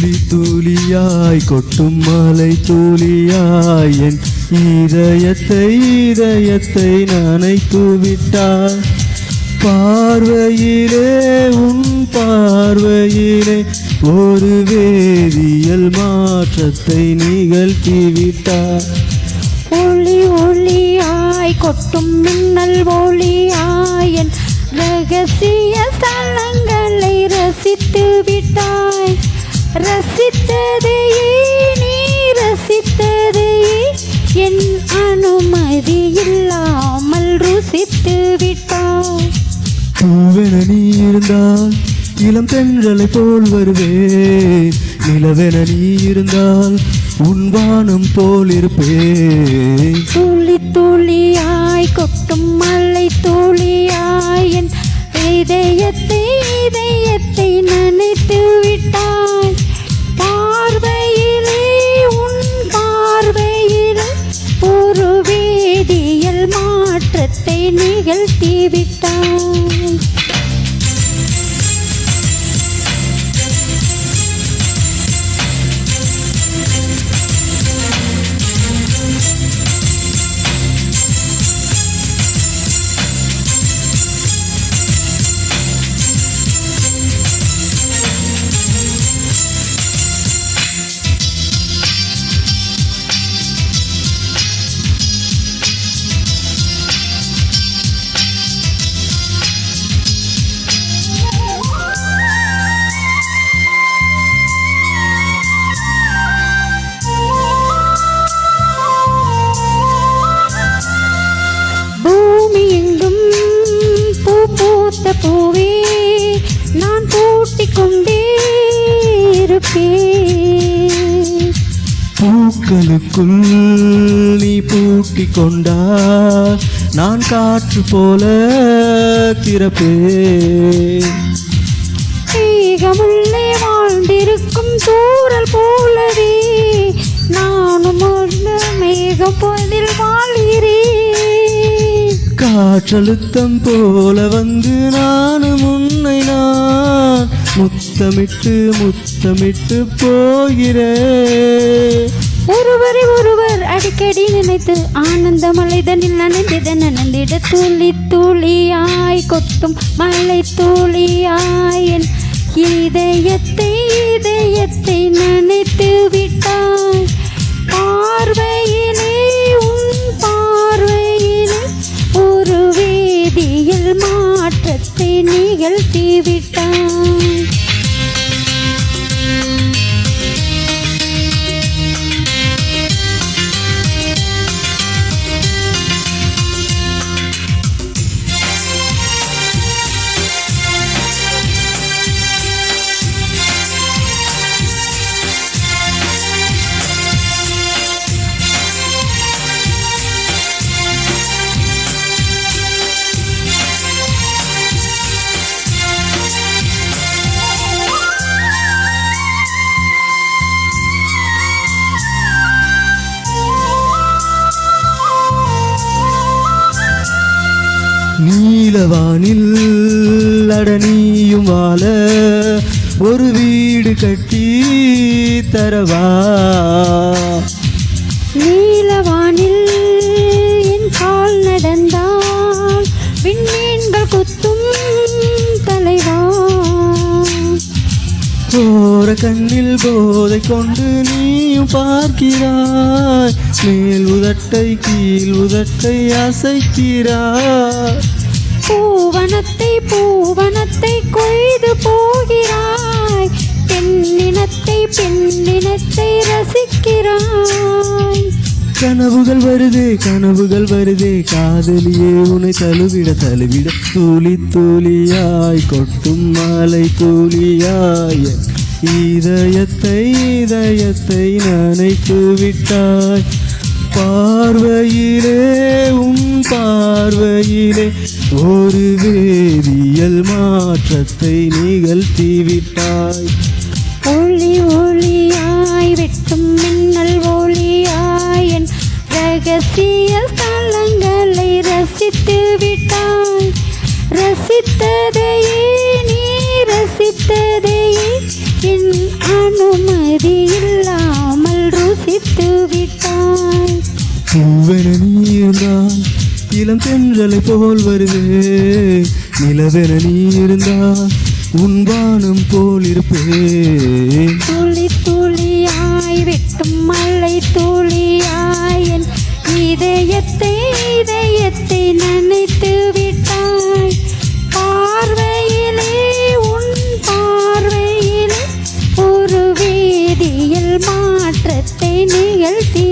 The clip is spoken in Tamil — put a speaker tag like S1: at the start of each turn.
S1: துளி துளியாய் கொட்டும் மலை துளியாய் என் இதயத்தை நனைத்து விட்டாய். பார்வையிலே உன் பார்வையிலே ஒரு வேதியியல் மாற்றத்தை நிகழ்த்தி விட்டாய்.
S2: ஒளி ஒளியாய் கொட்டும் மின்னல் ஒளியாய் என் ரகசிய ஸ்தலங்களை ரசித்து விட்டாய். ரசித்ததையே நீ ரசித்ததையே என் அனுமதி இல்லாமல் ருசித்து விட்டாய்.
S1: பூவென நீ இருந்தால் இளம் பெண்களை போல் வருவேன். நிலவென நீ இருந்தால் உன் வானம் போல் இருப்பேன்.
S2: துளி துளியாய் கொட்டும் மலை துளியாய் என் இதயத்தை நனைத்து விட்டாய். பார்வையிலே உன் பார்வையிலே ஒரு வேதியியல் மாற்றத்தை நிகழ்த்தி விட்டாய். பூவே நான் பூட்டிக் கொண்டே இருப்பேன்.
S1: பூக்களுக்குள் நீ பூட்டிக் கொண்டால் நான் காற்று போல திறப்பேன்.
S2: மேகமுள்ளே வாழ்ந்திருக்கும் தூறல் போலவே நானும் ஒரு மேகம் போதில் வாழ்கிறேன்.
S1: காற்றழுத்தம் போல வந்து நானும் உன்னை நான் முத்தமிட்டு போகிறேன்.
S2: ஒருவரை ஒருவர் அடிக்கடி நினைத்து ஆனந்த மலைதனில் நனைந்திட துளி துளியாய் கொட்டும் மலை துளியாய் என் இதயத்தை நனைத்து விட்டாய். பார்வையிலே உன் பார்வையிலே ஒரு வேதியியல் மாற்றத்தை நிகழ்த்தி விட்டாய்.
S1: நீலவானில் அடனியும் வாழ ஒரு வீடு கட்டி தரவா.
S2: நீலவானில் என் கால் நடந்தால் விண்மீன்கள் குத்தும் தலைவா.
S1: போற கண்ணில் போதை கொண்டு நீயும் பார்க்கிறாய். மேல் உதட்டை கீழ் உதட்டை அசைக்கிறாய்.
S2: பூவனத்தை கொய்து போகிறாய். பெண்ணினத்தை ரசிக்கிறாய்.
S1: கனவுகள் வருதே காதலியே உன்னை தழுவிட துளி துளியாய் கொட்டும் மலை துளியாய் இதயத்தை நனைத்து விட்டாய். பார்வையிலே உன் பார்வையிலே ஒரு வேதியியல் மாற்றத்தை நிகழ்த்தி விட்டாய்.
S2: ஒளி ஒளியாய் வெட்டும் மின்னல் ஒளியாய் என் ரகசிய ஸ்தலங்களை ரசித்து விட்டாய். ரசித்ததையே நீ ரசித்ததையே என் அனுமதி நிம்மதி இல்லாமல் ருசித்து விட்டாய்.
S1: பூவென நீ இருந்தால் இளம் தென்றலை போல் வருவே, நிலவென நீ இருந்தால் உன் வானம் போல் இருப்பேன்.
S2: துளி துளியாய் வெட்டும் மழை துளியாய் என் இதயத்தை நனைத்து விட்டாய். பார்வையிலே உன் பார்வையிலே ஒரு வேதியியல் மாற்றத்தை நிகழ்த்தி